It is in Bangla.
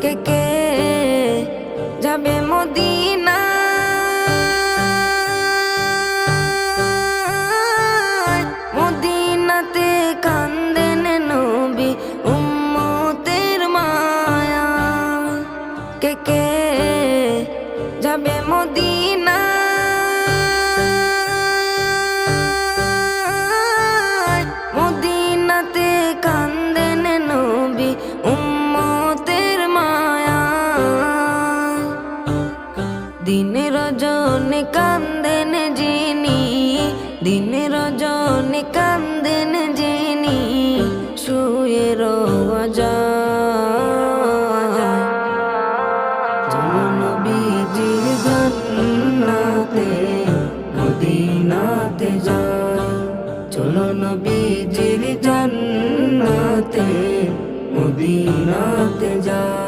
কে যাবে মদিনা মদিনাতে কান্দেন নবী উম্মতের মায়া কে যাবে মদিনা মদিনাতে কান্দেন নবী উম্মতের মায়া দিন রজনী কান্দেন যিনি দিন রজনী কান্দেন যিনি শুয়ে রওয়া যায় চলো নবীজির জান্নাতে মদিনাতে যাই চলো নবীজির জান্নাতে মদিনাতে যাই।